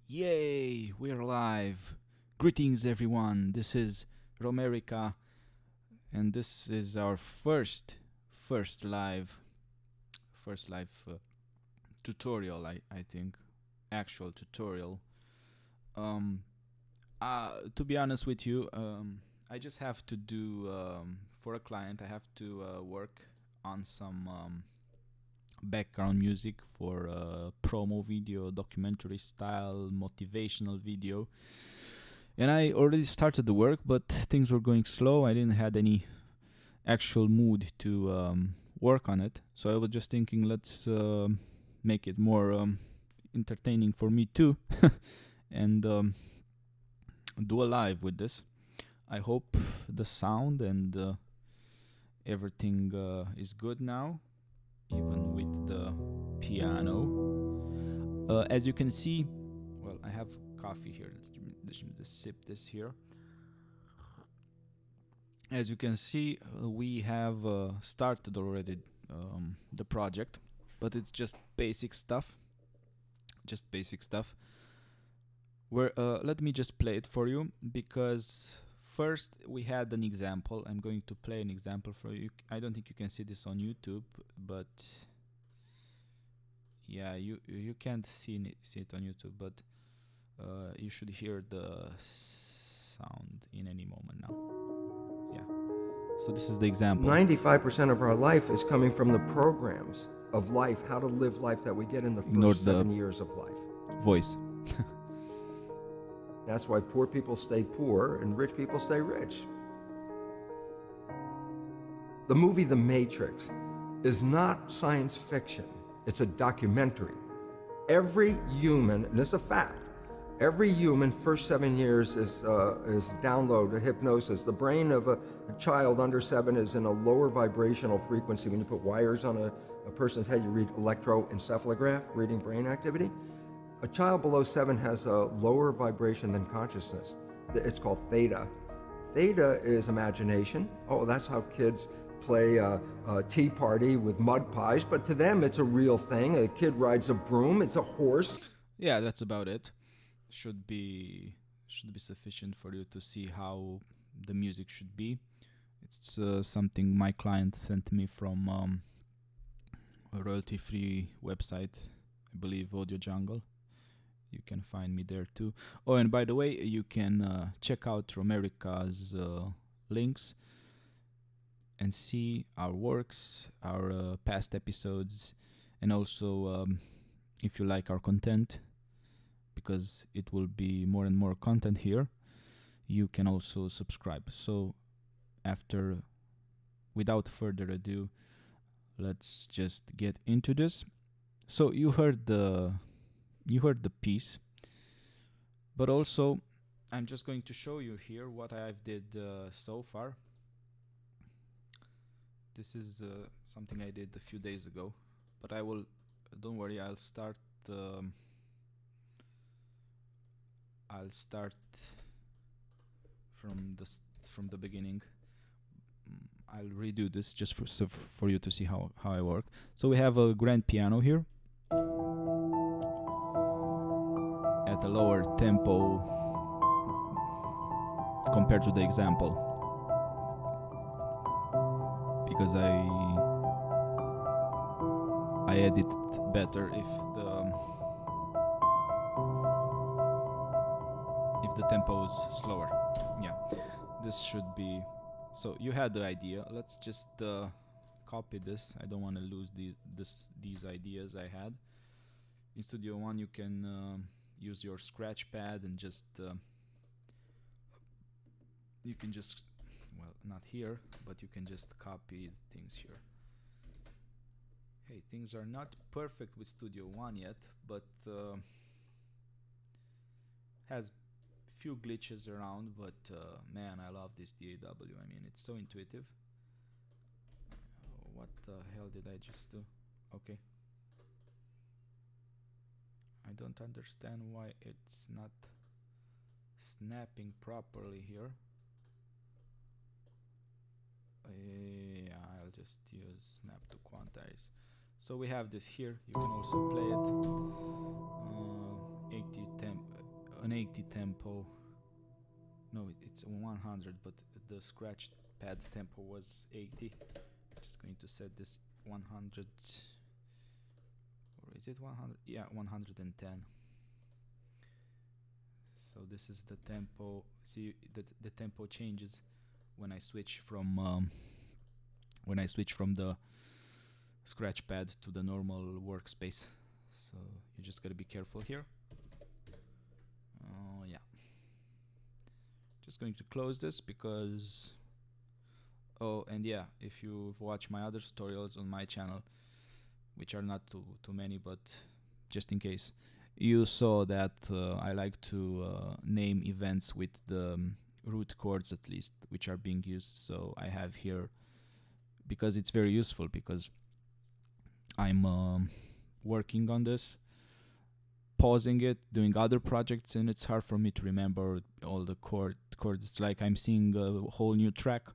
Yay, we're live. Greetings everyone. This is Romerica and this is our first live tutorial, I think, actual tutorial. Um to be honest with you, I just have to do for a client I have to work on some background music for promo video, documentary style, motivational video. And I already started the work, but things were going slow. I didn't had any actual mood to work on it. So I was just thinking, let's make it more entertaining for me too, and do a live with this. I hope the sound and everything is good now, even with the piano. As you can see, well, I have coffee here. Let's just sip this here. As you can see, we have started already the project, but it's just basic stuff. Just basic stuff. Where let me just play it for you, because first we had an example. I'm going to play an example for you. I don't think you can see this on YouTube, but yeah, you can't see it on YouTube, but you should hear the sound in any moment now. Yeah. So this is the example. 95% of our life is coming from the programs of life, how to live life that we get in the first 7 years of life. Voice. That's why poor people stay poor and rich people stay rich. The movie The Matrix is not science fiction. It's a documentary. Every human, and it's a fact, every human first 7 years is download hypnosis. The brain of a child under 7 is in a lower vibrational frequency. When you put wires on a person's head, you read electroencephalograph, reading brain activity. A child below 7 has a lower vibration than consciousness. It's called theta. Theta is imagination. Oh, that's how kids play a tea party with mud pies, but to them it's a real thing. A kid rides a broom, it's a horse. Yeah, that's about it. Should be sufficient for you to see how the music should be. It's something my client sent me from a royalty-free website, I believe Audio Jungle. You can find me there too. Oh, and by the way, you can check out Romerica's links and see our works, our past episodes, and also if you like our content, because it will be more and more content here, you can also subscribe. So without further ado, let's just get into this. So you heard the piece, but also I'm just going to show you here what I've did so far. This is something I did a few days ago, but don't worry, I'll start from the beginning. I'll redo this just for you to see how I work. So we have a grand piano here at a lower tempo compared to the example, because I edit better if the tempo is slower. Yeah, this should be. So you had the idea. Let's just copy this. I don't want to lose these ideas I had. In Studio One, you can use your scratch pad and just you can just, well, not here, but you can just copy things here. Hey, things are not perfect with Studio One yet, but has few glitches around, but man, I love this DAW. I mean, it's so intuitive. What the hell did I just do? Okay. I don't understand why it's not snapping properly here. Yeah, I'll just use snap to quantize. So we have this here. You can also play it 80 temp an 80 tempo. No, it's 100, but the scratch pad tempo was 80. Just going to set this 100, or is it 100? Yeah, 110. So this is the tempo. See, the tempo changes when I switch from the scratch pad to the normal workspace. So you just gotta be careful here. Yeah. Just going to close this because. Oh, and yeah, if you've watched my other tutorials on my channel, which are not too many, but just in case, you saw that I like to name events with the root chords at least, which are being used. So I have here, because it's very useful, because I'm working on this, pausing it, doing other projects, and it's hard for me to remember all the chords. It's like I'm seeing a whole new track,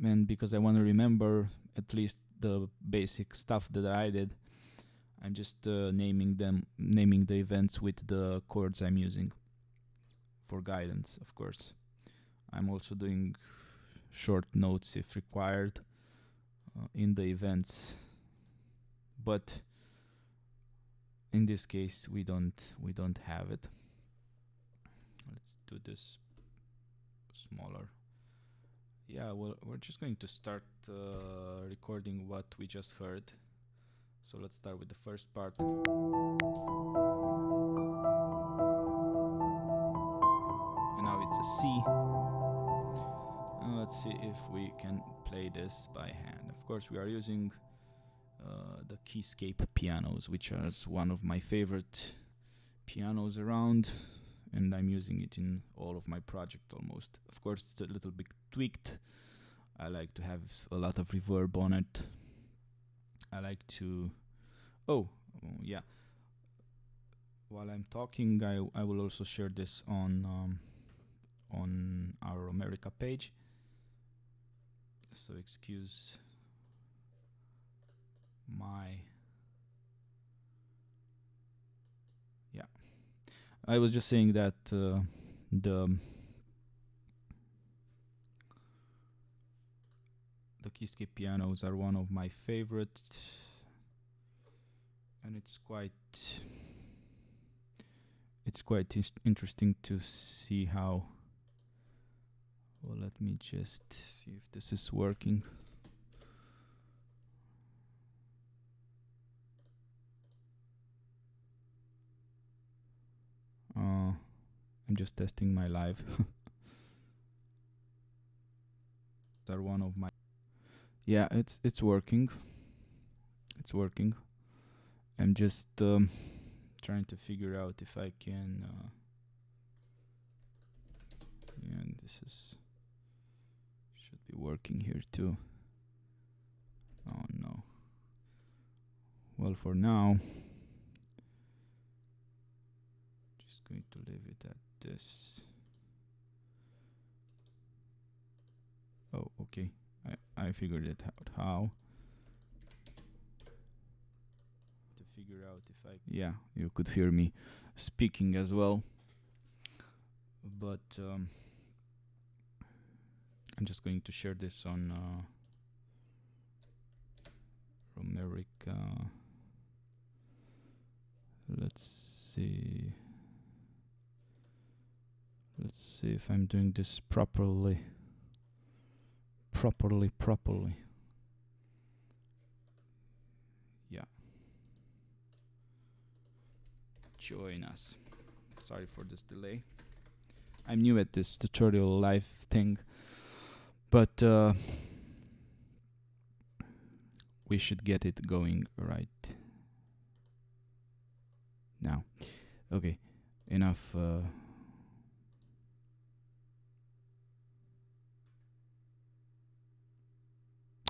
and because I want to remember at least the basic stuff that I did, I'm just naming the events with the chords I'm using for guidance, of course. I'm also doing short notes if required in the events, but in this case we don't have it. Let's do this smaller. Yeah, well, we're just going to start recording what we just heard. So let's start with the first part. And now it's a C. Let's see if we can play this by hand. Of course, we are using the Keyscape pianos, which is one of my favorite pianos around, and I'm using it in all of my project almost. Of course, it's a little bit tweaked. I like to have a lot of reverb on it. I like to... Oh, yeah. While I'm talking, I will also share this on our Romerica page. So excuse my... Yeah. I was just saying that the Keyscape pianos are one of my favorite, and it's quite interesting to see how. Well, let me just see if this is working. I'm just testing my live. Are one of my... Yeah, it's working. It's working. I'm just trying to figure out if I can. Yeah, and this should be working here too. Oh no. Well, for now, just going to leave it at this. Oh, okay. I figured it out how. To figure out if I... Yeah, you could hear me speaking as well. But I'm just going to share this on Romerica. Let's see if I'm doing this properly. Yeah. Join us. Sorry for this delay. I'm new at this tutorial live thing, but we should get it going right now. Okay, enough.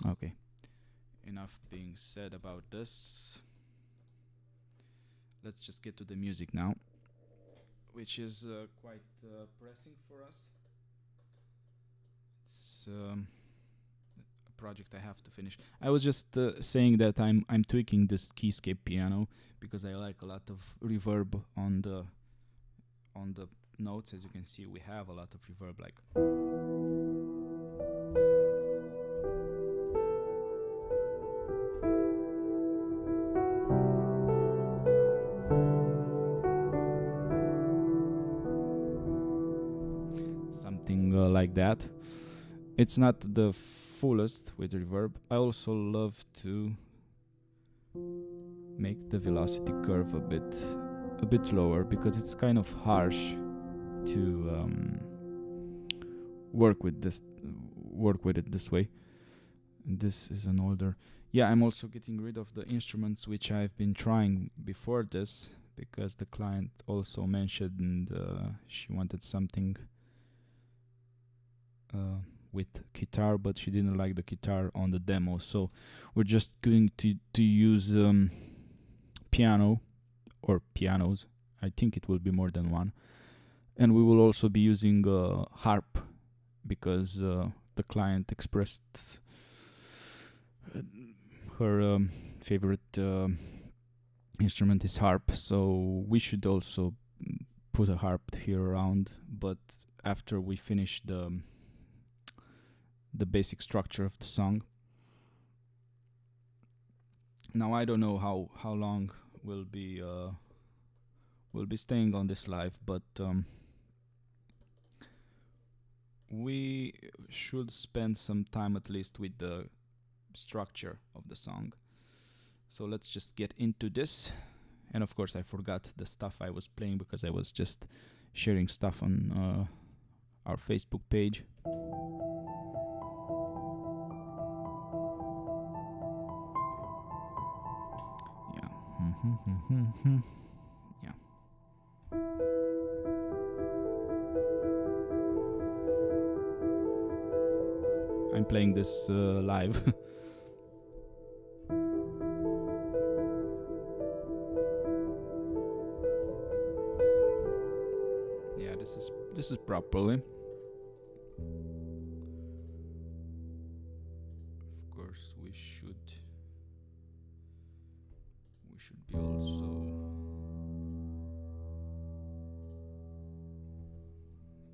Okay, enough being said about this. Let's just get to the music now, which is quite pressing for us. It's a project I have to finish. I was just saying that I'm tweaking this Keyscape piano because I like a lot of reverb on on the notes, as you can see, we have a lot of reverb, like something like that. It's not the fullest with reverb. I also love to make the velocity curve a bit lower, because it's kind of harsh to work with it this way. And this is an older. Yeah, I'm also getting rid of the instruments which I've been trying before this, because the client also mentioned she wanted something with guitar, but she didn't like the guitar on the demo. So we're just going to use piano or pianos. I think it will be more than one. And we will also be using harp, because the client expressed her favorite instrument is harp, so we should also put a harp here around, but after we finish the basic structure of the song. Now I don't know how long we'll be staying on this live, but we should spend some time at least with the structure of the song. So let's just get into this. And of course I forgot the stuff I was playing, because I was just sharing stuff on our Facebook page. Yeah. I'm playing this live. Yeah, this is properly. Of course, we should be also.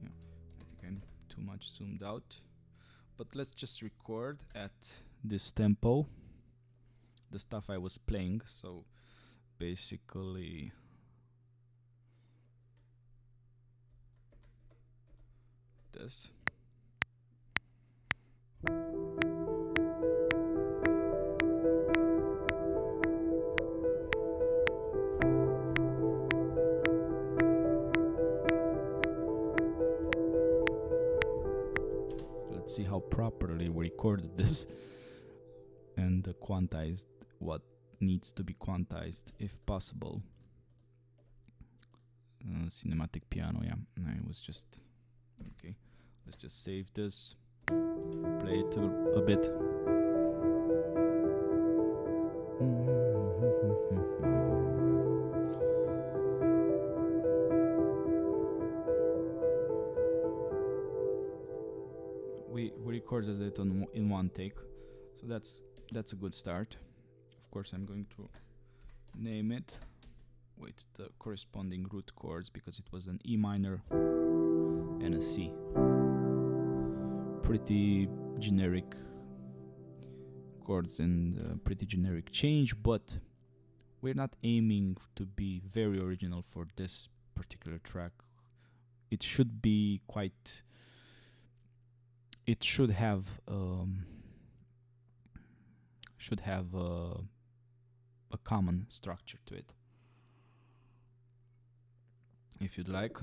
Yeah, I think I'm too much zoomed out. But let's just record at this tempo the stuff I was playing. So basically this. Let's see how properly we recorded this and quantized what needs to be quantized if possible. Cinematic piano, yeah. I was just okay. Let's just save this, play it a bit. We recorded it in one take, so that's a good start. Of course, I'm going to name it with the corresponding root chords, because it was an E minor and a C. Pretty generic chords and pretty generic change, but we're not aiming to be very original for this particular track. It should be quite. It should have a common structure to it, if you'd like.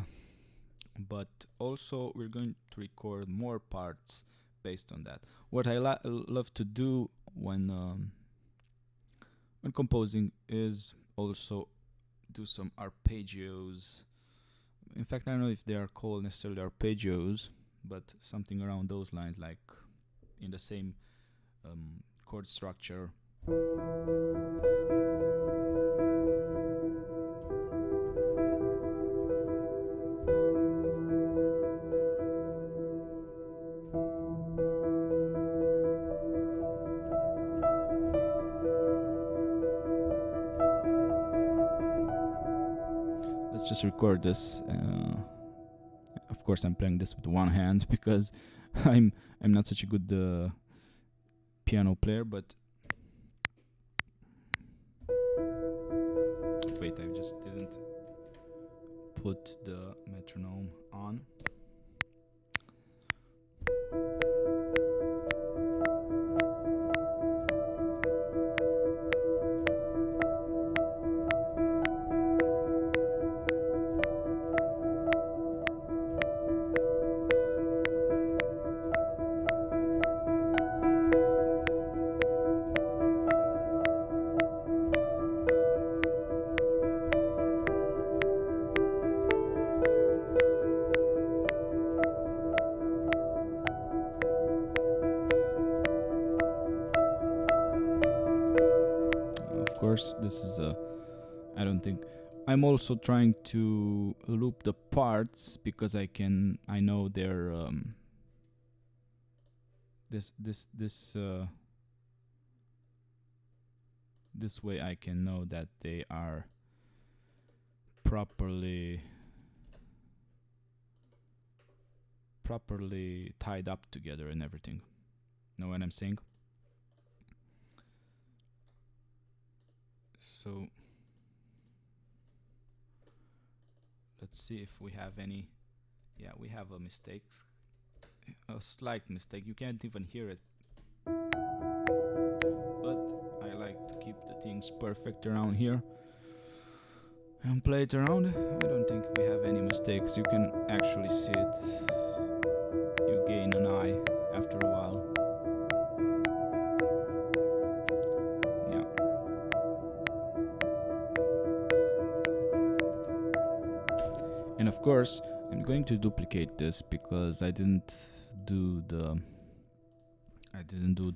But also we're going to record more parts based on that. What I love to do when composing is also do some arpeggios. In fact, I don't know if they are called necessarily arpeggios, but something around those lines, like in the same chord structure. let's just record this. Of course, I'm playing this with one hand because I'm not such a good piano player. But wait, I just didn't put the metronome on. This is I don't think I'm also trying to loop the parts because I know they're this way I can know that they are properly tied up together and everything. Know what I'm saying? So let's see if we have any. Yeah, we have a mistake, a slight mistake. You can't even hear it, but I like to keep the things perfect around here and play it around. I don't think we have any mistakes. You can actually see it. You gain an eye after a while. And of course, I'm going to duplicate this because I didn't do the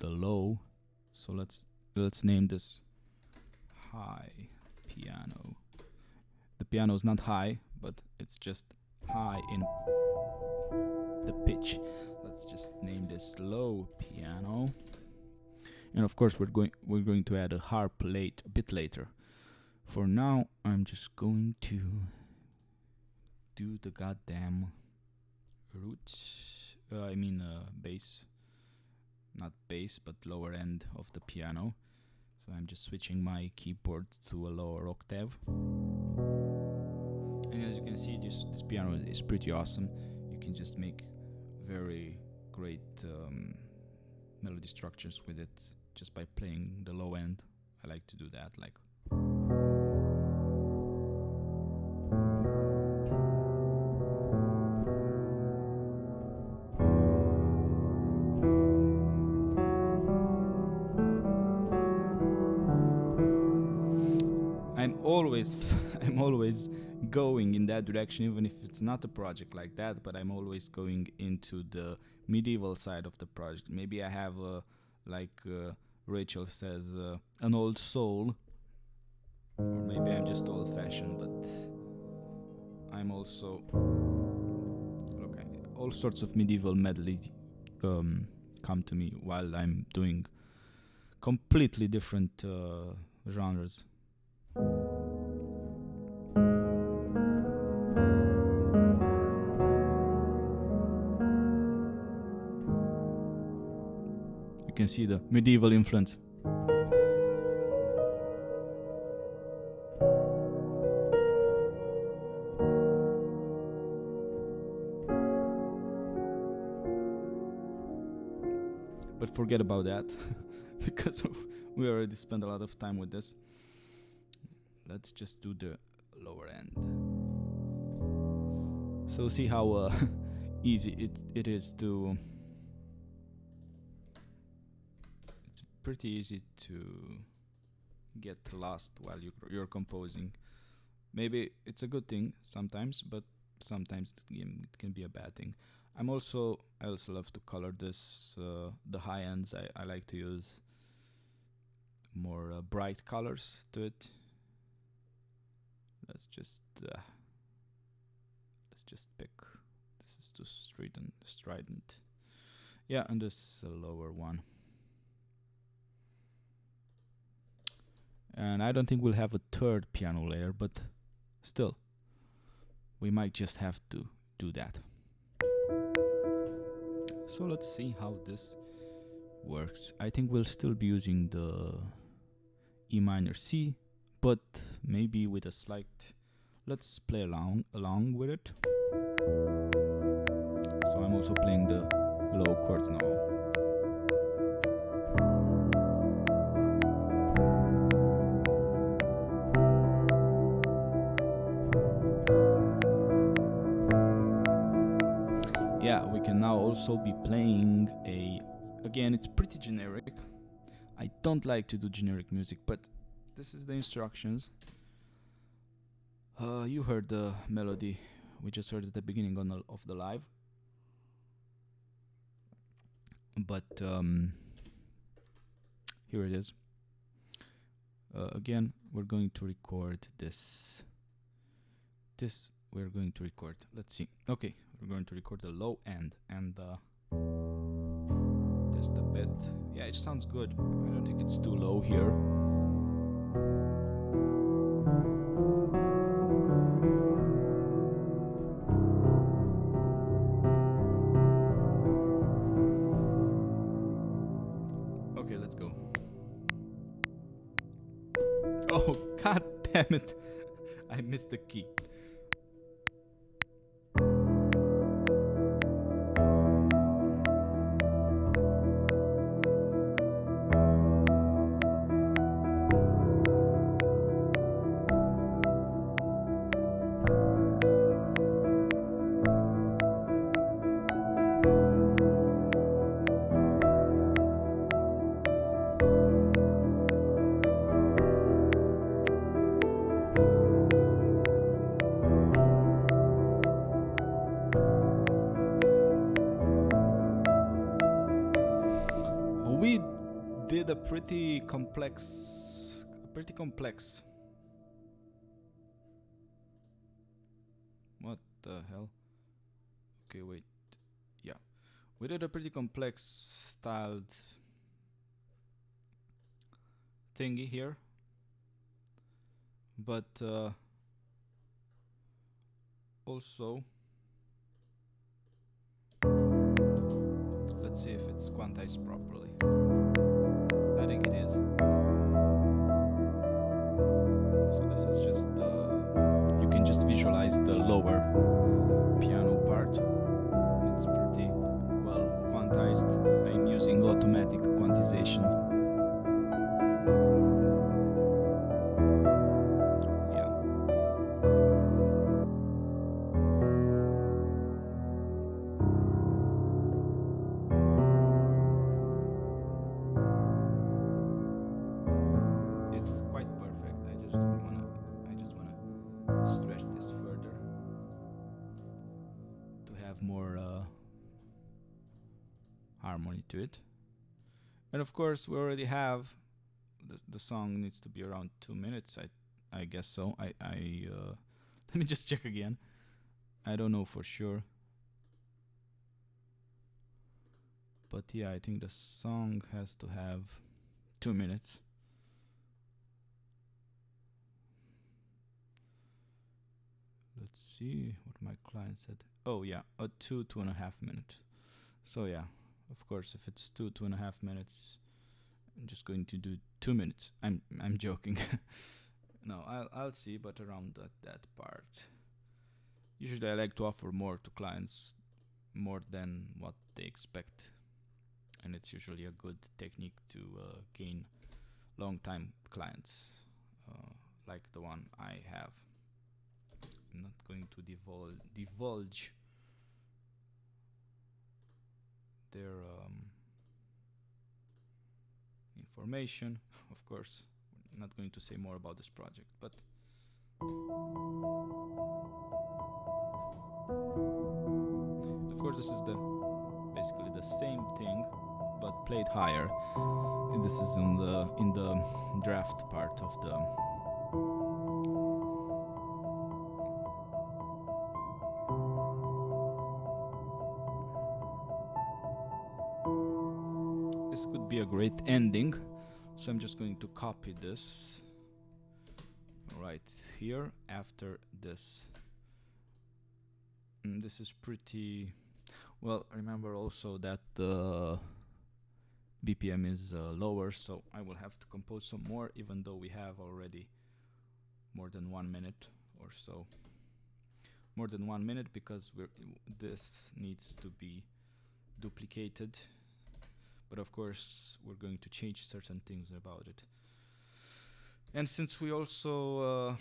low. So let's name this high piano. The piano is not high, but it's just high in the pitch. Let's just name this low piano. And of course, we're going to add a harp a bit later. For now, I'm just going to do the goddamn roots. Bass, not bass, but lower end of the piano. So I'm just switching my keyboard to a lower octave. And as you can see, this piano is pretty awesome. You can just make very great melody structures with it just by playing the low end. I like to do that, like. I'm always going in that direction, even if it's not a project like that, but I'm always going into the medieval side of the project. Maybe I have Rachel says, an old soul, or maybe I'm just old-fashioned, but I'm also all sorts of medieval medleys come to me while I'm doing completely different genres. You can see the medieval influence. But forget about that because we already spent a lot of time with this. Let's just do the lower end. So see how easy it is to. It's pretty easy to get lost while you're composing. Maybe it's a good thing sometimes, but sometimes it can be a bad thing. I also love to color this. The high ends I like to use more bright colors to it. Let's just pick. This is too strident. Yeah, and this lower one. And I don't think we'll have a third piano layer, but still, we might just have to do that. So let's see how this works. I think we'll still be using the E minor C, but maybe with a slight, let's play along with it. So I'm also playing the low chords now. Yeah, we can now also be playing again, it's pretty generic. I don't like to do generic music, but this is the instructions. You heard the melody we just heard at the beginning of the live. But here it is. Again, we're going to record this. We're going to record. Let's see. Okay, we're going to record the low end and test a bit. Yeah, it sounds good. I don't think it's too low here. Okay, let's go. Oh, god damn it. I missed the key. We did a pretty complex. What the hell? Okay, wait. Yeah, we did a pretty complex styled thingy here, but also let's see if it's quantized properly. I think it is. So this is just you can just visualize the lower piano part. It's pretty well quantized. I'm using automatic quantization. More harmony to it, and of course we already have the song needs to be around 2 minutes. I guess so. I let me just check again. I don't know for sure, but yeah, I think the song has to have 2 minutes. Let's see what my client said. Oh yeah, 2.5 minutes. So yeah, of course, if it's 2.5 minutes, I'm just going to do 2 minutes. I'm joking. No, I'll see, but around that part. Usually I like to offer more to clients, more than what they expect, and it's usually a good technique to gain long-time clients, like the one I have. I'm not going to divulge their information, of course. I'm not going to say more about this project, but of course this is basically the same thing, but played higher. And this is in the draft part of the this could be a great ending, so I'm just going to copy this right here after this this is pretty well. Remember also that the BPM is lower, so I will have to compose some more, even though we have already more than 1 minute or so. More than 1 minute, because this needs to be duplicated, but of course we're going to change certain things about it. And since we also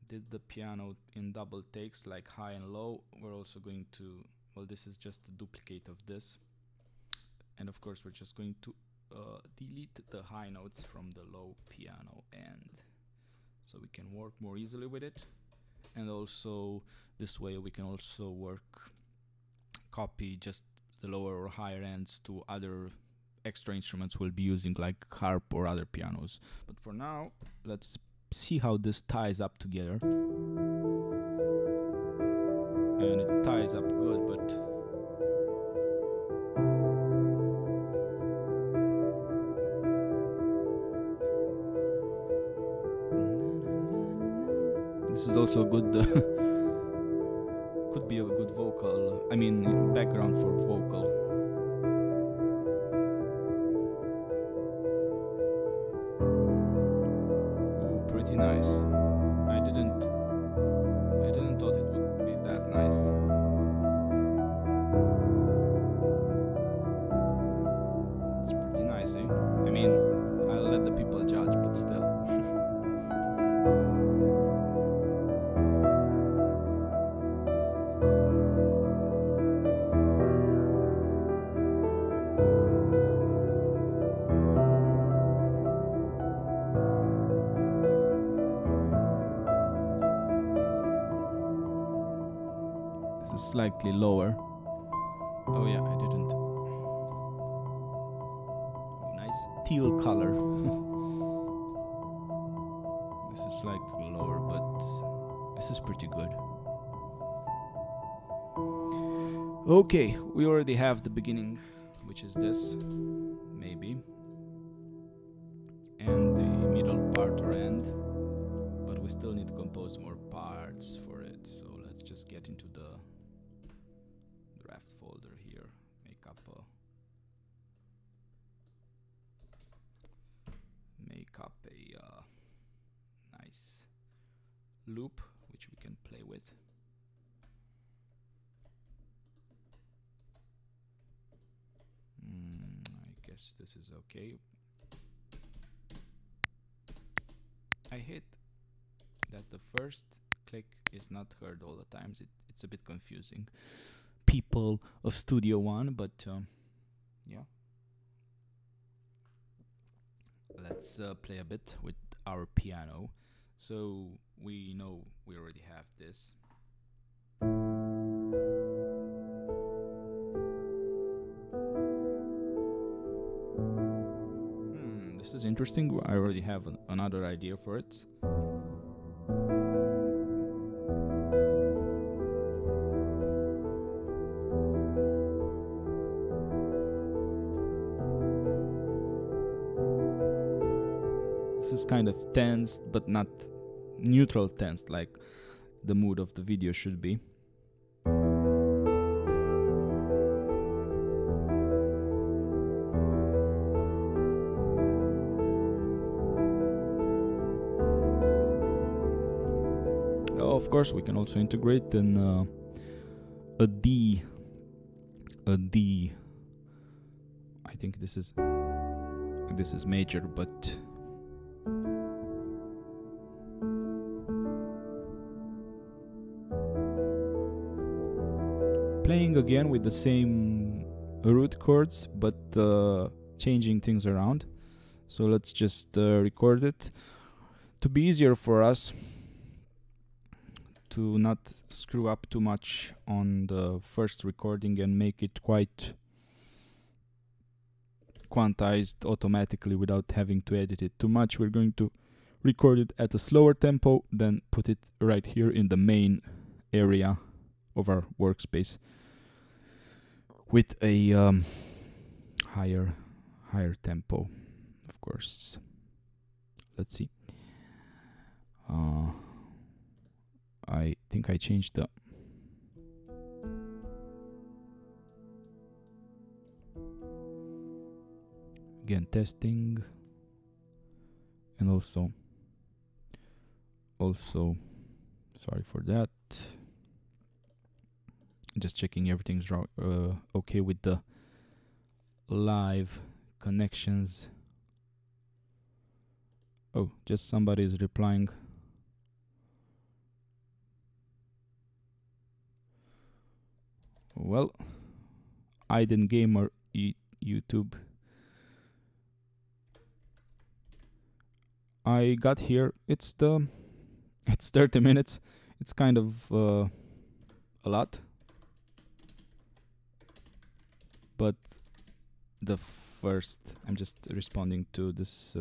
did the piano in double takes, like high and low, we're also going to, well, this is just a duplicate of this, and of course we're just going to delete the high notes from the low piano end, so we can work more easily with it. And also this way we can also copy just the lower or higher ends to other extra instruments we'll be using, like harp or other pianos. But for now, let's see how this ties up together. And it ties up good, but this is also a good could be a good vocal, I mean background for vocal. Ooh, pretty nice. I didn't thought it would be that nice. It's pretty nice, eh? I mean, I'll let the people judge, but still. Slightly lower. Oh yeah, I didn't. Oh, nice teal color. This is slightly lower, but this is pretty good. Okay, we already have the beginning, which is this, maybe, and the middle part or end, but we still need to compose more parts for it, so let's just get into the draft folder here, make up a nice loop which we can play with. I guess this is okay. I hate that the first click is not heard all the times. It's a bit confusing. People of Studio One, but yeah. Let's play a bit with our piano. So we know we already have this. This is interesting. I already have another idea for it. This is kind of tense, but not neutral tense, like the mood of the video should be. Of course, we can also integrate in a D. I think this is major, but playing again with the same root chords, but changing things around. So let's just record it to be easier for us to not screw up too much on the first recording and make it quite quantized automatically without having to edit it too much. We're going to record it at a slower tempo, then put it right here in the main area of our workspace with a higher tempo, of course. Let's see. I think I changed the Again, testing. And also, sorry for that. Just checking everything's okay with the live connections. Oh, just somebody is replying. Well, Aiden Gamer YouTube. I got here. It's 30 minutes. It's kind of a lot. But the first, I'm just responding to this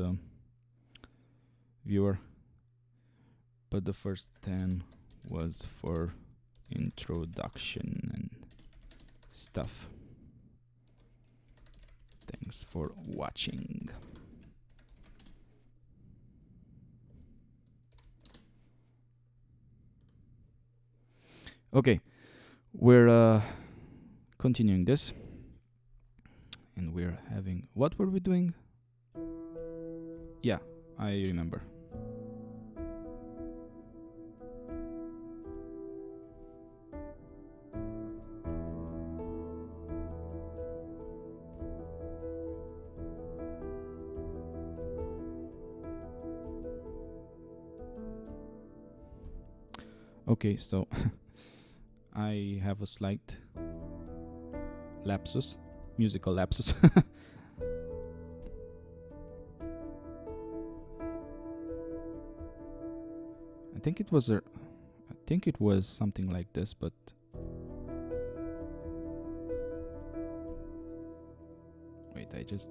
viewer. But the first 10 was for introduction and stuff. Thanks for watching. Okay, we're continuing this, and we're having, what were we doing? Yeah, I remember. Okay, so I have a slight lapsus, musical lapsus. I think it was something like this, but wait, I just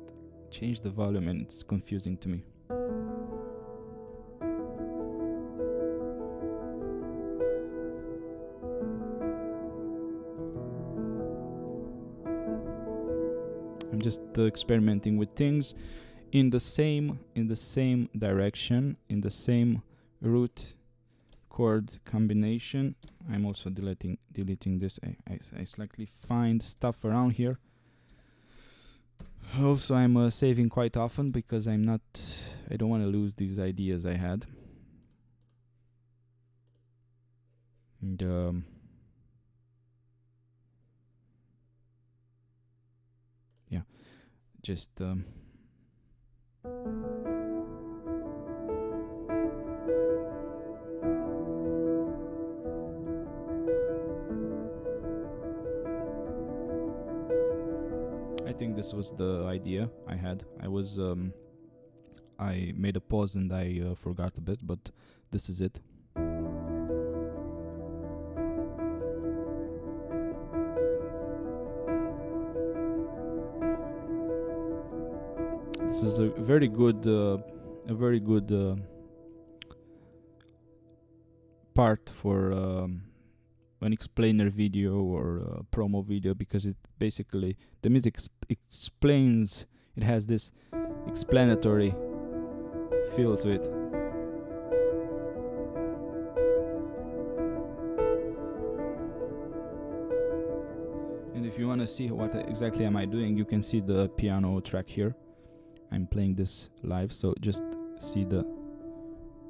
changed the volume and it's confusing to me. I'm just experimenting with things in the same direction, in the same root chord combination. I'm also deleting this. I slightly find stuff around here. Also, I'm saving quite often because I don't want to lose these ideas I had. And yeah, just I think this was the idea I had. I made a pause and I forgot a bit, but this is it. This is a very good part for an explainer video or a promo video, because it basically, the music explains, it has this explanatory feel to it. And if you want to see what exactly am I doing, you can see the piano track here. I'm playing this live, so just see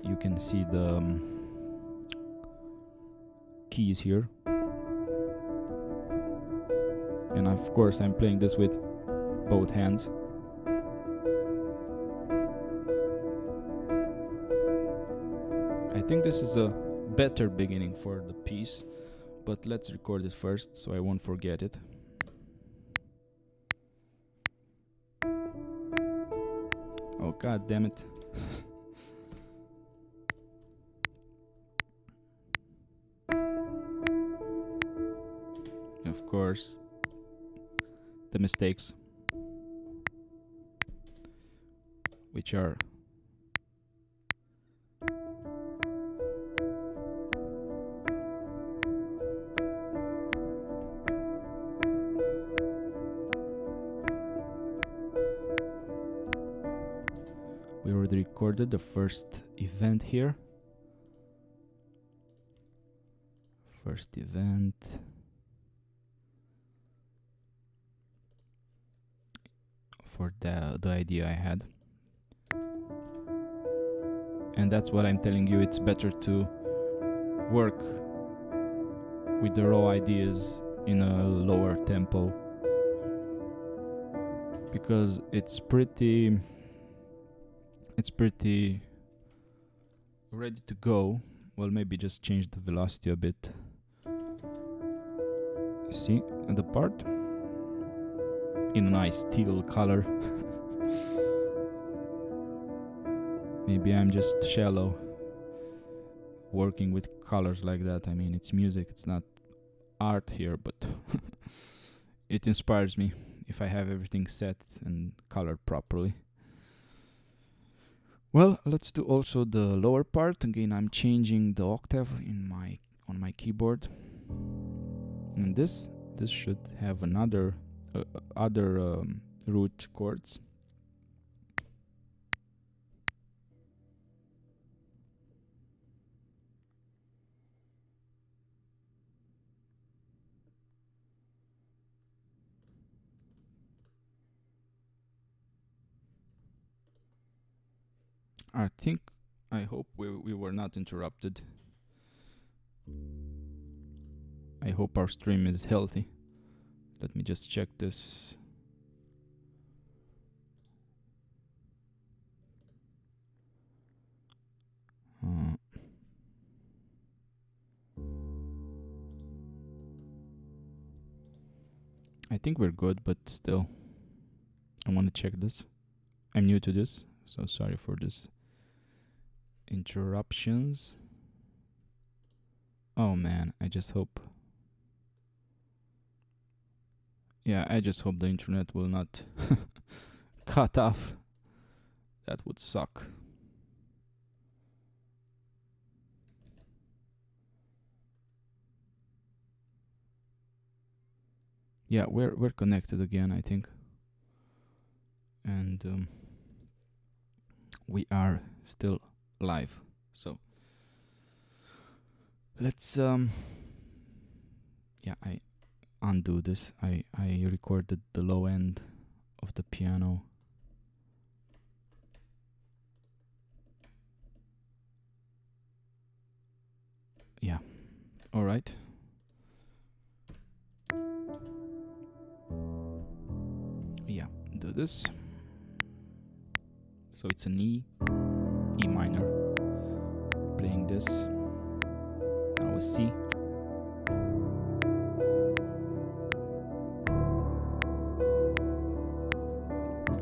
you can see the keys here. And of course I'm playing this with both hands. I think this is a better beginning for the piece, but let's record it first so I won't forget it. Oh, god damn it. Of course, the mistakes, which are we already recorded the first event here. First event. for the idea I had. And that's what I'm telling you, it's better to work with the raw ideas in a lower tempo, because it's pretty ready to go. Well, maybe just change the velocity a bit. See the part in a nice teal color. Maybe I'm just shallow working with colors like that. I mean, it's music, it's not art here, but it inspires me if I have everything set and colored properly. Well, let's do also the lower part. Again, I'm changing the octave on my keyboard, and this should have another other root chords. I hope we were not interrupted. I hope our stream is healthy. Let me just check this. I think we're good, but still, I want to check this. I'm new to this, so sorry for this interruptions. Oh man, I just hope. Yeah, I just hope the internet will not cut off. That would suck. Yeah, we're connected again, I think. And we are still live. So let's yeah, I undo this. I recorded the low end of the piano. Yeah. All right. Yeah, do this. So it's an E minor. Playing this. Now a C.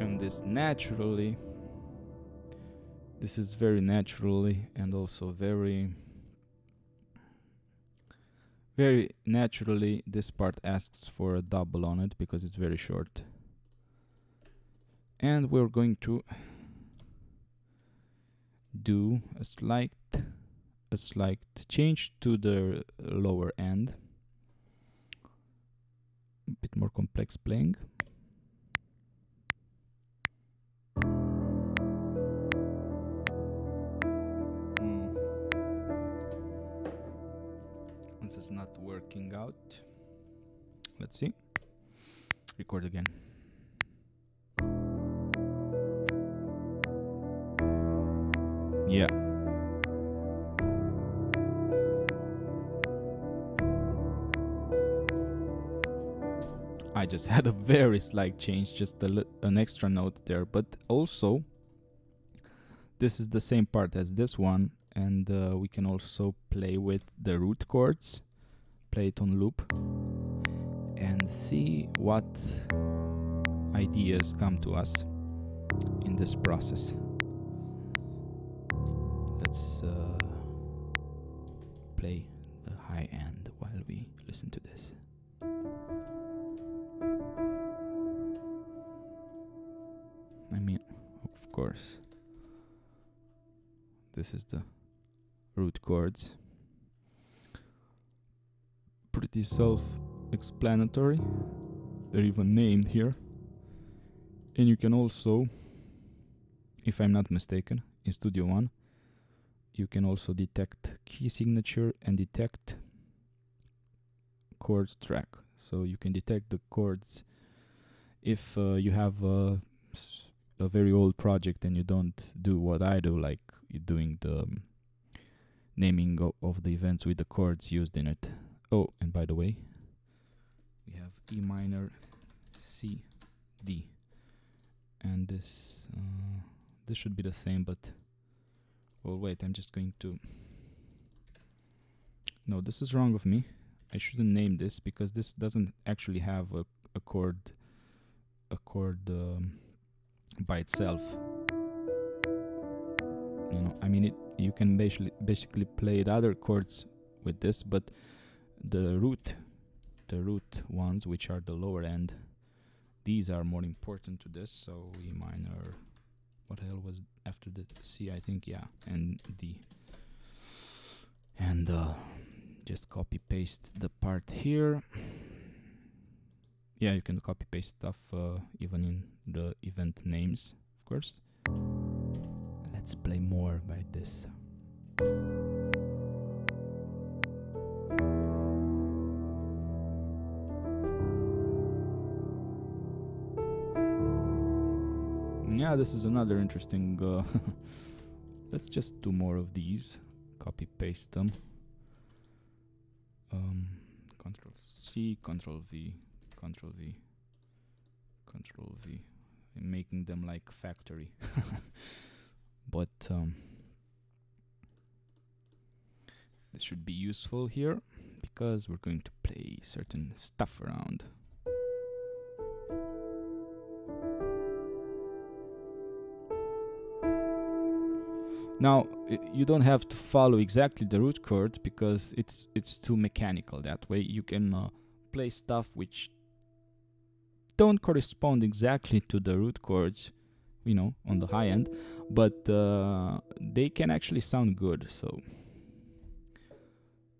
And this naturally. This is very naturally and also very naturally this part asks for a double on it because it's very short. And we're going to do a slight change to the lower end. A bit more complex playing. This is not working out. Let's see. Record again. Yeah. I just had a very slight change, just an extra note there, but also this is the same part as this one, and we can also play with the root chords, play it on loop, and see what ideas come to us in this process. Let's play the high end while we listen to this. I mean, of course, this is the root chords. Pretty self-explanatory. They're even named here. And you can also, if I'm not mistaken, in Studio One, you can also detect key signature and detect chord track. So you can detect the chords if you have a very old project and you don't do what I do, like you're doing the naming of the events with the chords used in it. Oh, and by the way, we have E minor, C, D, and this should be the same, but well, wait, I'm just going to... No, this is wrong of me. I shouldn't name this because this doesn't actually have a chord by itself. You know, I mean, you can basically play the other chords with this, but the root ones, which are the lower end, these are more important to this. So E minor, what the hell was after the C? I think, yeah, and D. And just copy paste the part here. Yeah, you can copy paste stuff even in the event names, of course. Let's play more by this. Yeah, this is another interesting... let's just do more of these. Copy paste them. Control C, Control V, Control V, Control V. I'm making them like factory. But this should be useful here because we're going to play certain stuff around. Now, you don't have to follow exactly the root chords because it's too mechanical that way. You can play stuff which don't correspond exactly to the root chords, you know, on the high end, but they can actually sound good. So,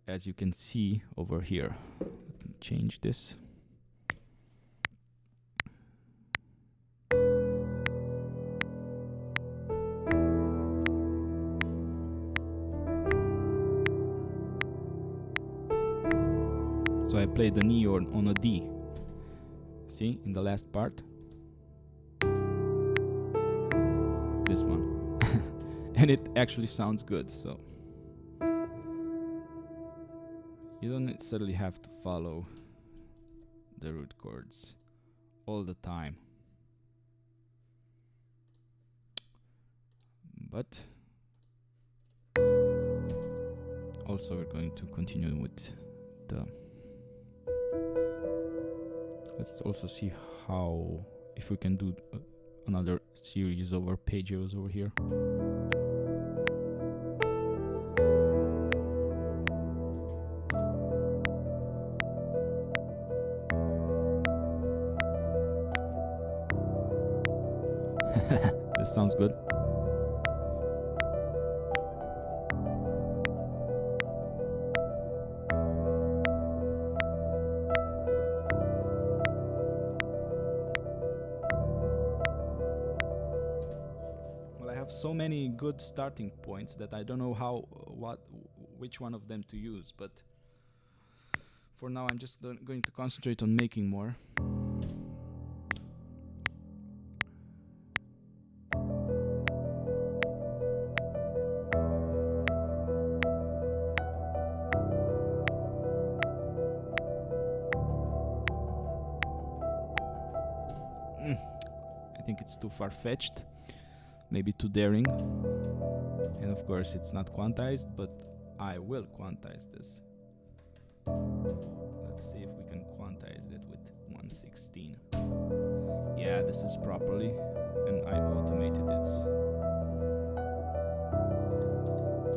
as you can see over here, let me change this. So I played the knee on a D. See, in the last part? This one. And it actually sounds good, so... You don't necessarily have to follow the root chords all the time. But... also we're going to continue with the... Let's also see how, if we can do another series of arpeggios over here. This sounds good. So many good starting points that I don't know which one of them to use, but for now I'm just going to concentrate on making more. I think it's too far-fetched. Maybe too daring, and of course it's not quantized, but I will quantize this. Let's see if we can quantize it with 1/16. Yeah, this is properly, and I automated this.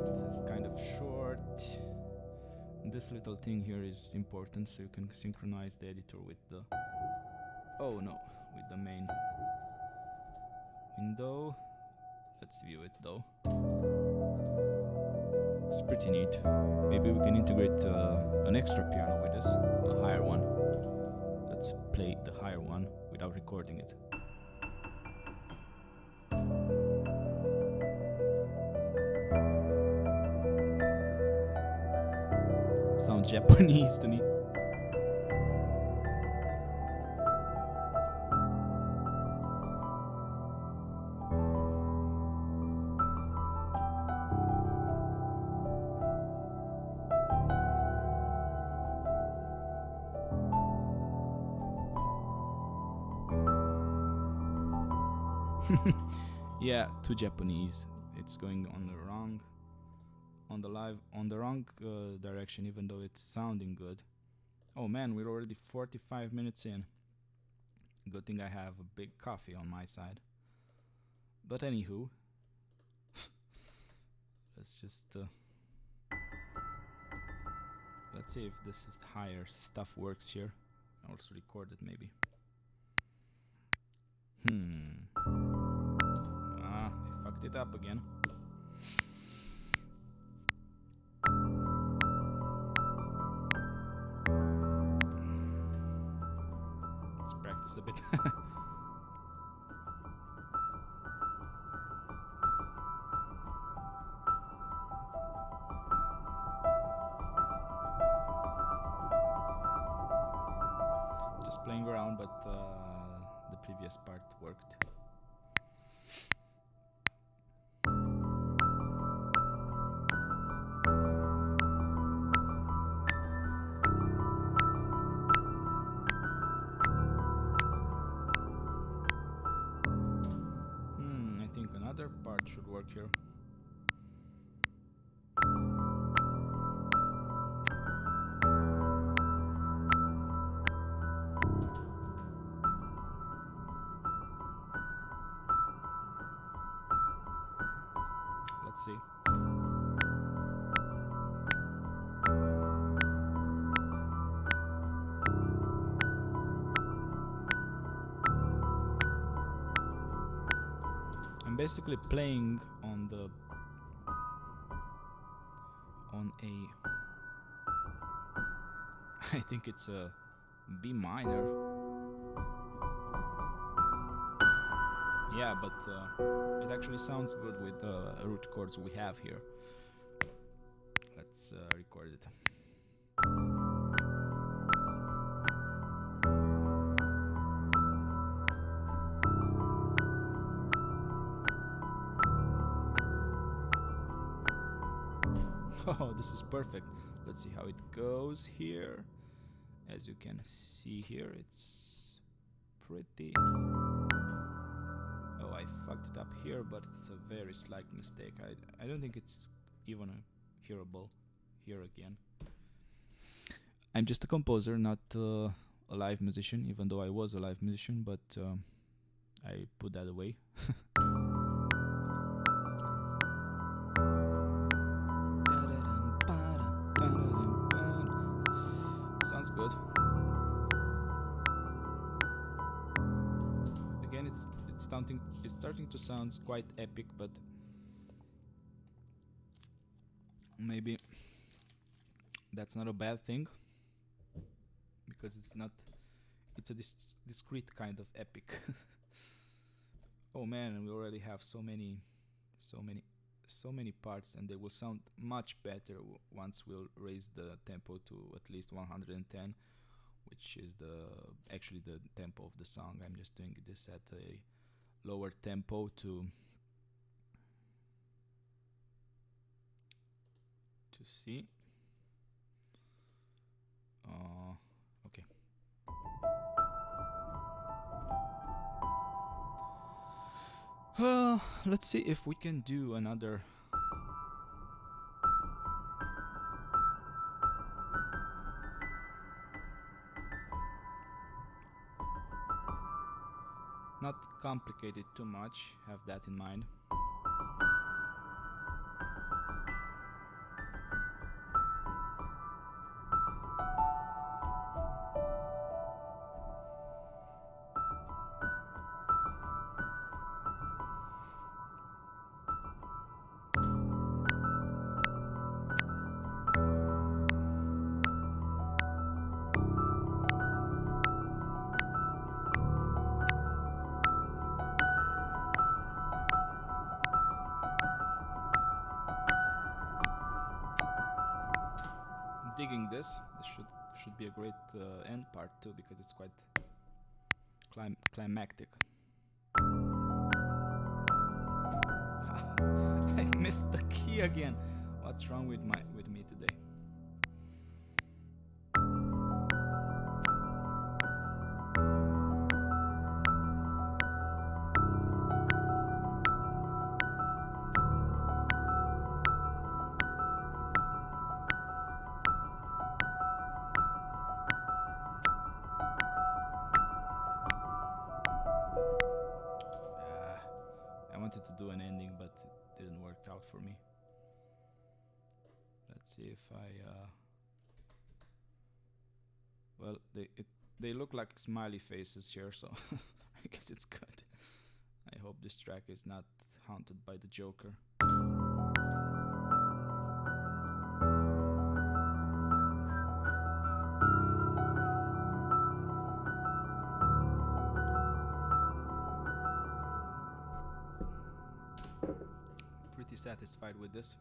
This is kind of short, and this little thing here is important, so you can synchronize the editor with the... oh no, with the main window. Let's view it though. It's pretty neat. Maybe we can integrate an extra piano with this, a higher one. Let's play the higher one without recording it. Sounds Japanese to me. Yeah, too Japanese. It's going on the wrong, on the wrong direction, even though it's sounding good. Oh man, we're already 45 minutes in. Good thing I have a big coffee on my side. But anywho, let's just let's see if this is higher stuff works here. I also record it maybe. I fucked it up again. Let's practice a bit. Just playing around, but the previous part worked. I think another part should work here. Let's see. I'm basically playing on a I think it's a B minor. Yeah, but it actually sounds good with the root chords we have here. Let's record it. Oh, this is perfect. Let's see how it goes here. As you can see here, it's pretty... Oh, I fucked it up here, but it's a very slight mistake. I don't think it's even hearable here again. I'm just a composer, not a live musician, even though I was a live musician, but I put that away. Sounds good. Again, it's starting to sound quite epic, but maybe that's not a bad thing, because it's a discrete kind of epic. Oh man, and we already have so many parts, and they will sound much better once we'll raise the tempo to at least 110, which is actually the tempo of the song. I'm just doing this at a lower tempo to see. Okay. Let's see if we can do another. Not complicate it too much, have that in mind. Digging this. This should be a great end part too, because it's quite climactic. I missed the key again. What's wrong with me today? wanted to do an ending, but it didn't work out for me. Let's see if I well, they look like smiley faces here, so I guess it's good. I hope this track is not haunted by the Joker. Pretty satisfied with this,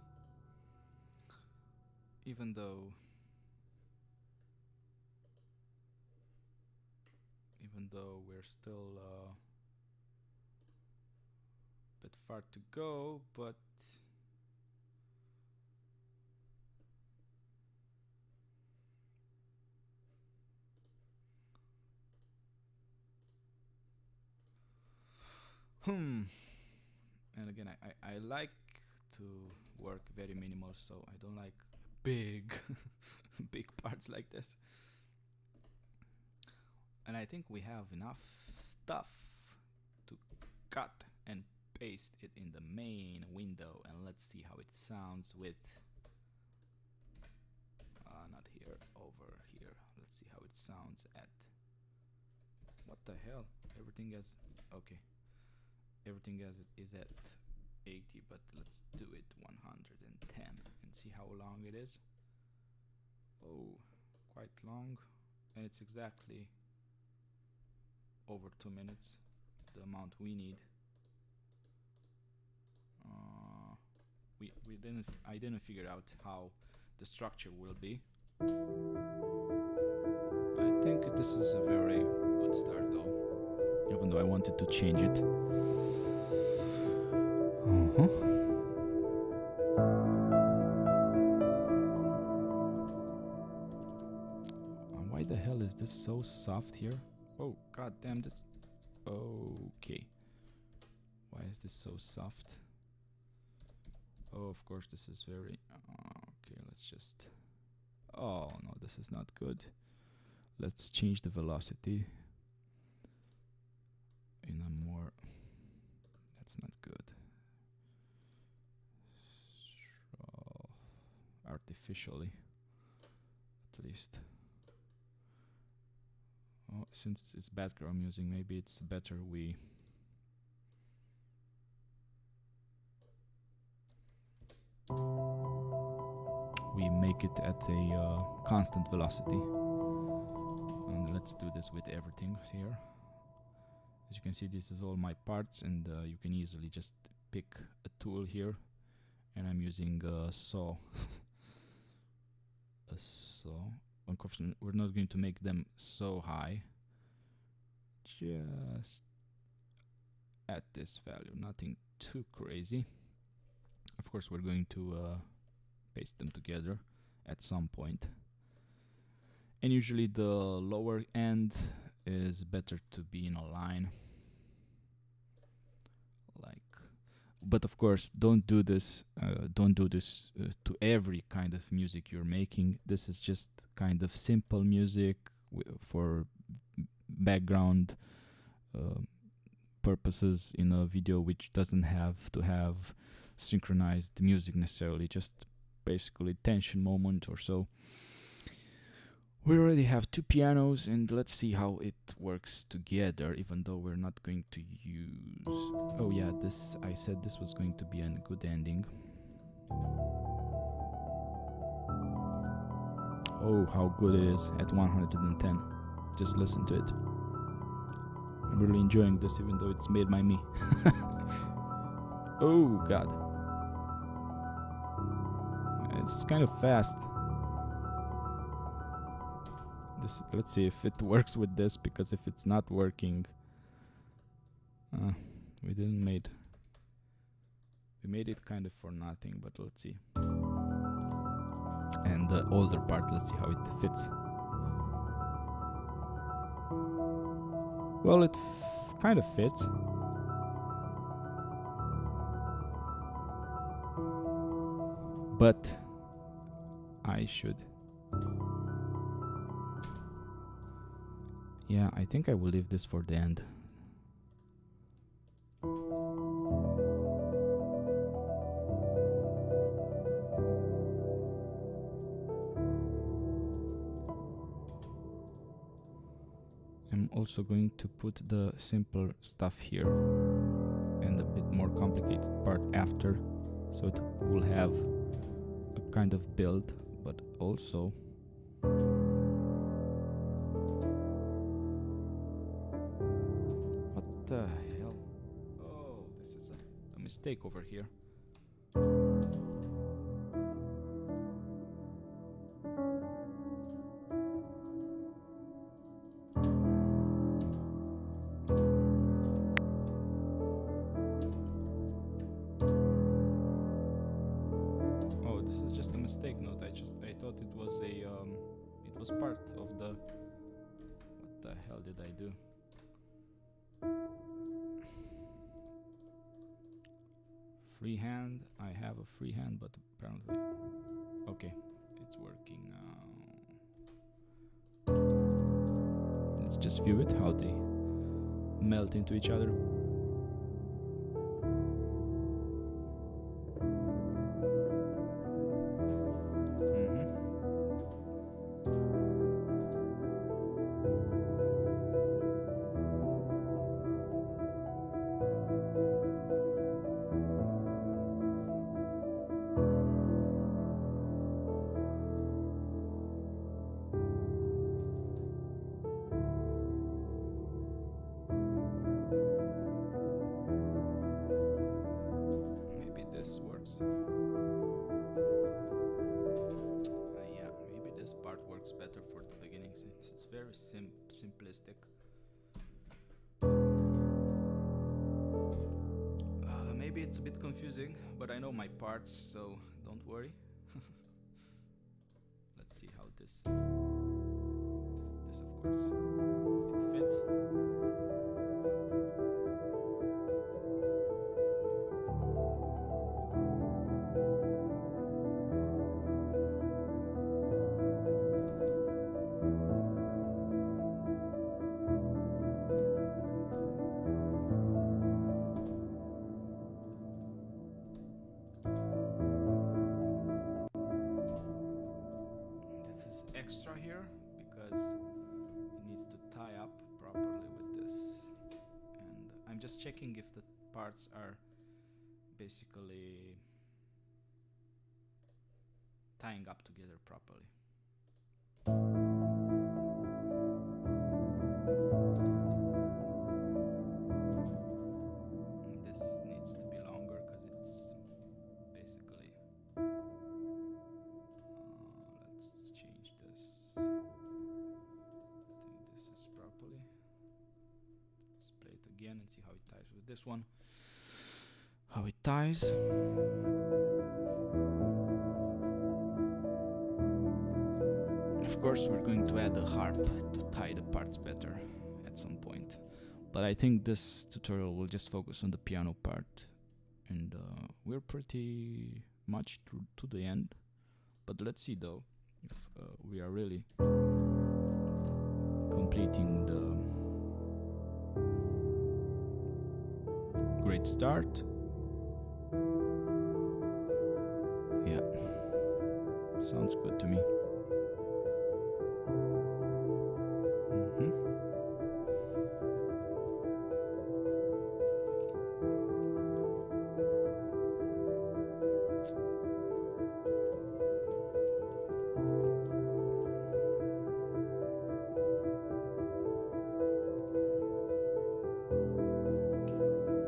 even though we're still a bit far to go, but and again, I like to work very minimal, so I don't like big big parts like this. And I think we have enough stuff to cut and paste it in the main window, and let's see how it sounds with not here, over here. Let's see how it sounds at, what the hell, everything is okay, everything as it is at 80, but let's do it 110 and see how long it is. Oh, quite long, and it's exactly over 2 minutes, the amount we need. I didn't figure out how the structure will be. I think this is a very good start though, even though I wanted to change it. Why the hell is this so soft here? Oh, god damn this. Okay. Why is this so soft? Oh, of course this is very... okay, let's just... Oh, no, this is not good. Let's change the velocity in a more... That's not good. So, artificially, at least. Oh, since it's background music, maybe it's better we make it at a constant velocity. And let's do this with everything here. As you can see, this is all my parts, and you can easily just pick a tool here, and I'm using a saw. A saw. Unfortunately, we're not going to make them so high. Just at this value, nothing too crazy. Of course, we're going to paste them together at some point. And usually the lower end is better to be in a line. But of course, don't do this to every kind of music you're making. This is just kind of simple music for background purposes in a video, which doesn't have to have synchronized music necessarily, just basically tension moment or so. We already have two pianos, and let's see how it works together, even though we're not going to use... Oh yeah, this, I said this was going to be a good ending. Oh, how good it is at 110. Just listen to it. I'm really enjoying this, even though it's made by me. Oh god. It's kind of fast. Let's see if it works with this, because if it's not working, we made it kind of for nothing, but let's see. And the older part, let's see how it fits. Well, it kind of fits. But I should... Yeah, I think I will leave this for the end. also going to put the simple stuff here and a bit more complicated part after, so it will have a kind of build, but also what the hell? Oh, this is a mistake over here. Mistake note. I thought it was a it was part of the. What the hell did I do? Freehand. I have a freehand, but apparently, okay, it's working now. Let's just view it, how they melt into each other. Yeah, maybe this part works better for the beginning since it's very simplistic. Maybe it's a bit confusing, but I know my parts, so don't worry. Let's see how this of course, it fits. Extra here because it needs to tie up properly with this, and I'm just checking if the parts are basically tying up together properly. This needs to be longer because it's basically let's change this. I think this is properly. Let's play it again and see how it ties with this one. How it ties. Of course, we're going to add a harp to tie the parts better at some point. But I think this tutorial will just focus on the piano part. And we're pretty much to the end. But let's see though if we are really completing the great start. Yeah, sounds good to me.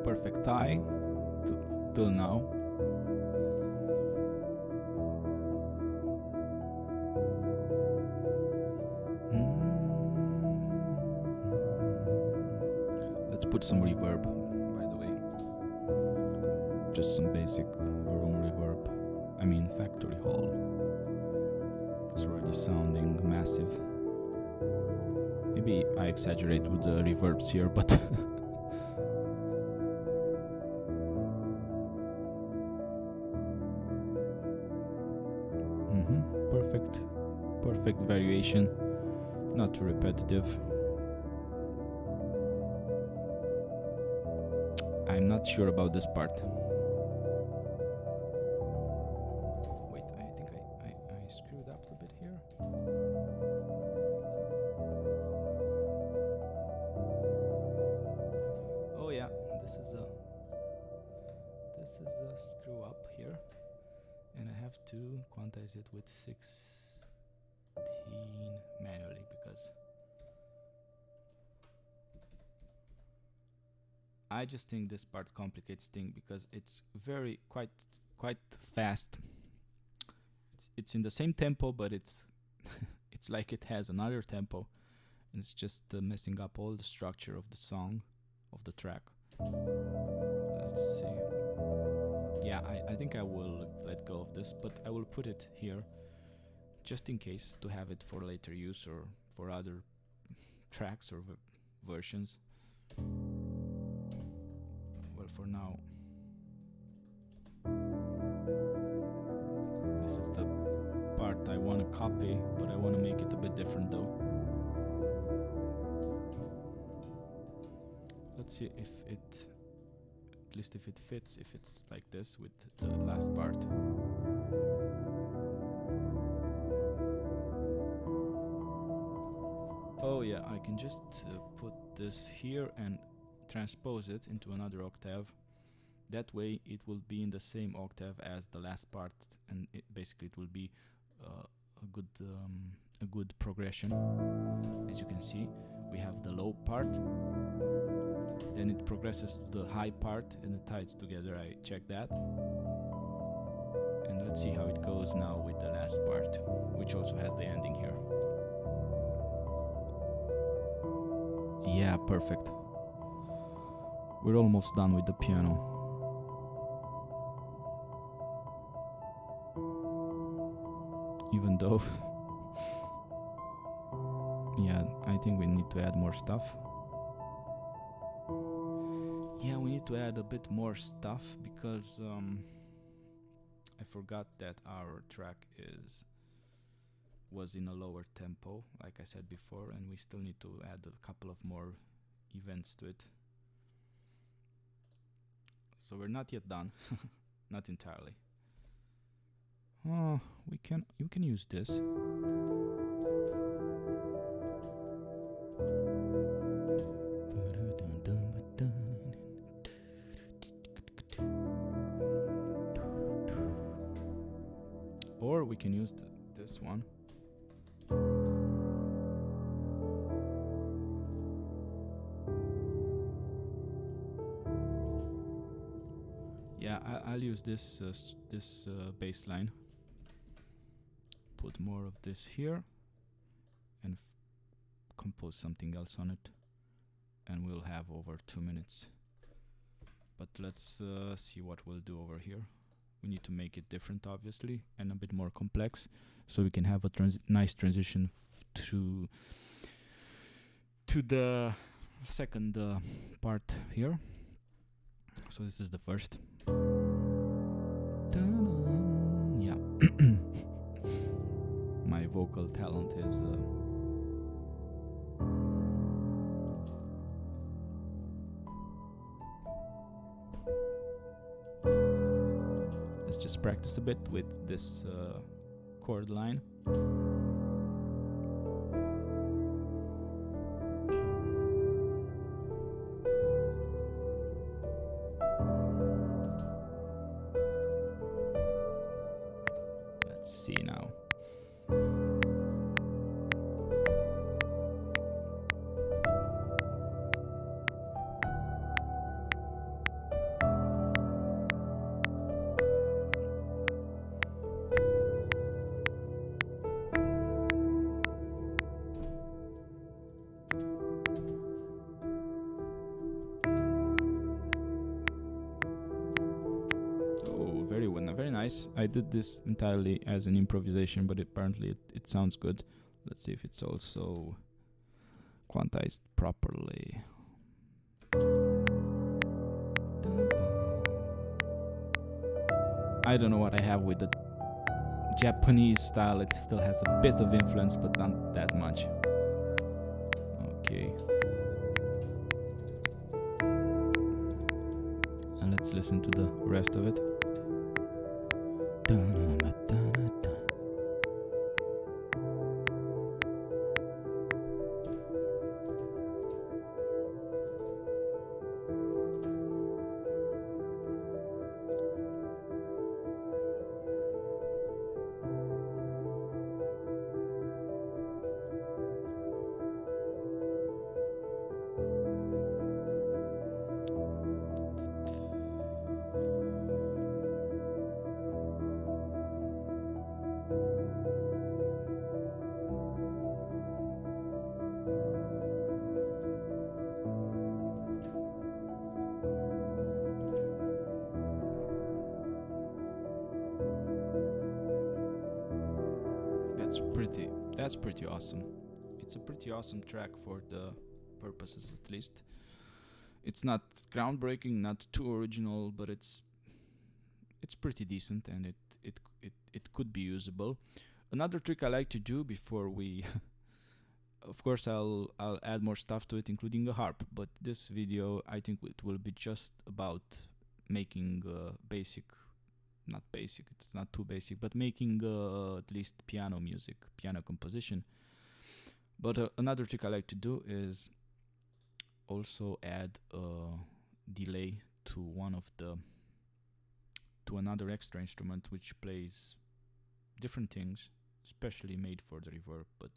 Perfect tie till now. Let's put some reverb, by the way. Just some basic room reverb. I mean factory hall. It's already sounding massive. Maybe I exaggerate with the reverbs here, but perfect variation, not too repetitive. I'm not sure about this part. Wait, I think I screwed up a bit here. is a screw up here, and I have to quantize it with 16 manually because I just think this part complicates things because it's quite fast. It's in the same tempo, but it's it's like it has another tempo. It's just messing up all the structure of the song, of the track. Let's see. Yeah, I think I will let go of this, but I will put it here just in case to have it for later use or for other tracks or versions. Well, for now, this is the part I want to copy, but I want to make it a bit different though. Let's see if it, at least if it fits, if it's like this with the last part. Oh yeah, I can just put this here and transpose it into another octave. That way it will be in the same octave as the last part, and basically it will be a good progression. As you can see, we have the low part, then it progresses to the high part and it ties together. I check that, and let's see how it goes now with the last part, which also has the ending here. Yeah, perfect. We're almost done with the piano. Even though yeah, I think we need to add more stuff. Yeah, we need to add a bit more stuff because I forgot that our track was in a lower tempo, like I said before, and we still need to add a couple of more events to it. So we're not yet done. Not entirely. Oh, you can use this. Or we can use this one. Yeah, I'll use this bass line. Put more of this here and compose something else on it, and we'll have over 2 minutes. But let's see what we'll do over here. We need to make it different, obviously, and a bit more complex, so we can have a nice transition to the second part here. So this is the first. Yeah. My vocal talent is let's just practice a bit with this chord line. Let's see now. Very nice. I did this entirely as an improvisation, but apparently it sounds good. Let's see if it's also quantized properly. I don't know what I have with the Japanese style. It still has a bit of influence, but not that much. Okay. And let's listen to the rest of it. that's pretty awesome. It's a pretty awesome track for the purposes, at least. It's not groundbreaking, not too original, but it's pretty decent, and it could be usable. Another trick I like to do before we of course I'll add more stuff to it, including a harp, but this video I think it will be just about making basic, not basic, it's not too basic, but making at least piano music, piano composition. But another trick I like to do is also add a delay to another extra instrument which plays different things, especially made for the reverb. But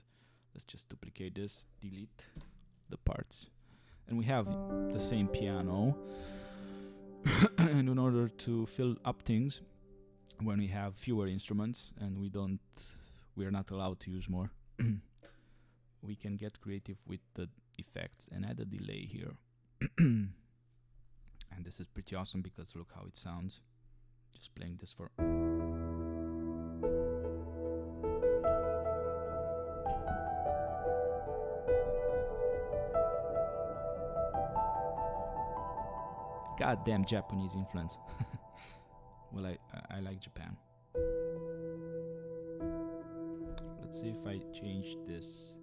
let's just duplicate this, delete the parts, and we have the same piano. And in order to fill up things when we have fewer instruments and we're not allowed to use more, we can get creative with the effects and add a delay here. And this is pretty awesome because look how it sounds. Just playing this for goddamn Japanese influence. Well, I like Japan. Let's see if I change this.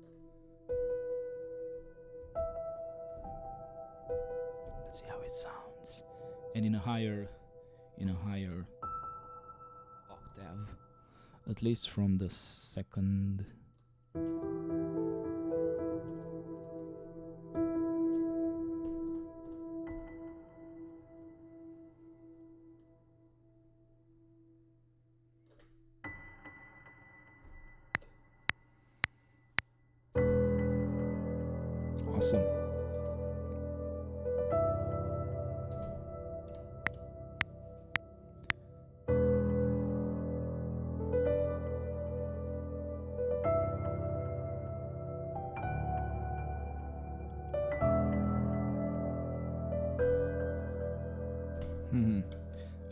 Let's see how it sounds. And in a higher octave, at least from the second. Awesome.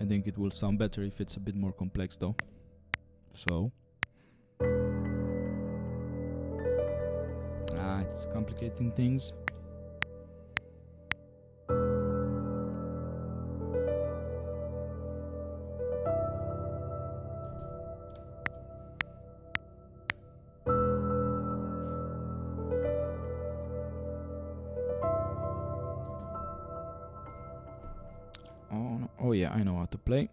I think it will sound better if it's a bit more complex though. So it's complicating things. Oh yeah, I know how to play.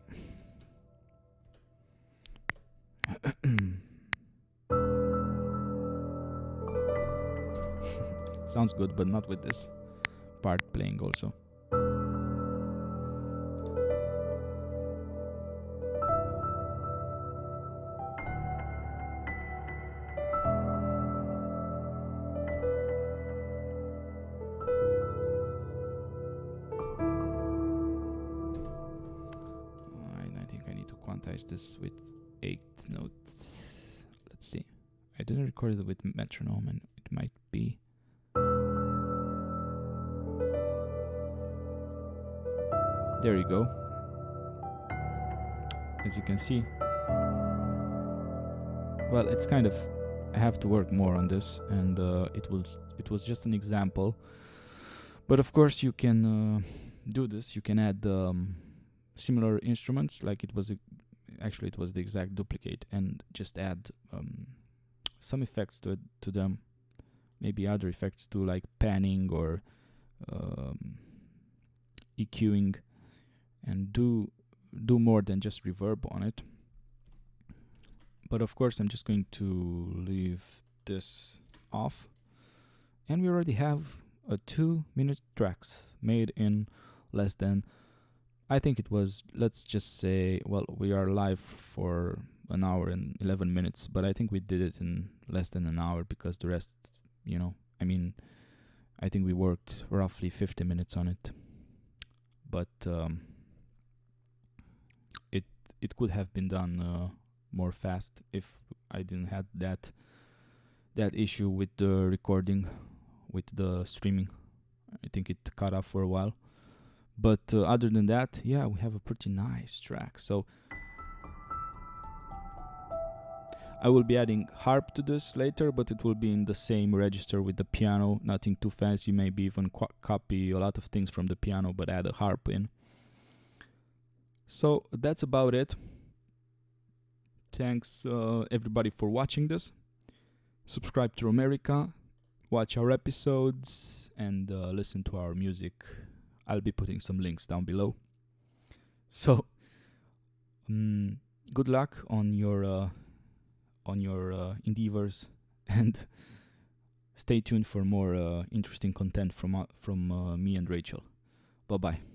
Sounds good, but not with this part playing also. I think I need to quantize this with 8 notes. Let's see. I didn't record it with metronome, and it might be. There you go. As you can see, well, it's kind of, I have to work more on this, and it was just an example. But of course, you can do this. You can add similar instruments, like it was actually it was the exact duplicate, and just add some effects to them. Maybe other effects too, like panning or EQing. And do more than just reverb on it. But of course I'm just going to leave this off, and we already have a 2-minute tracks made in less than, I think it was, let's just say, well, we are live for an hour and 11 minutes, but I think we did it in less than an hour, because the rest, I think we worked roughly 50 minutes on it. But it could have been done more fast if I didn't have that issue with the recording, with the streaming. I think it cut off for a while. But other than that, yeah, we have a pretty nice track. So I will be adding harp to this later, but it will be in the same register with the piano. Nothing too fancy. Maybe even copy a lot of things from the piano, but add a harp in. So that's about it. Thanks everybody for watching this. Subscribe to Romerica, watch our episodes, and listen to our music. I'll be putting some links down below. So, good luck on your endeavors, and stay tuned for more interesting content from me and Rachel. Bye bye.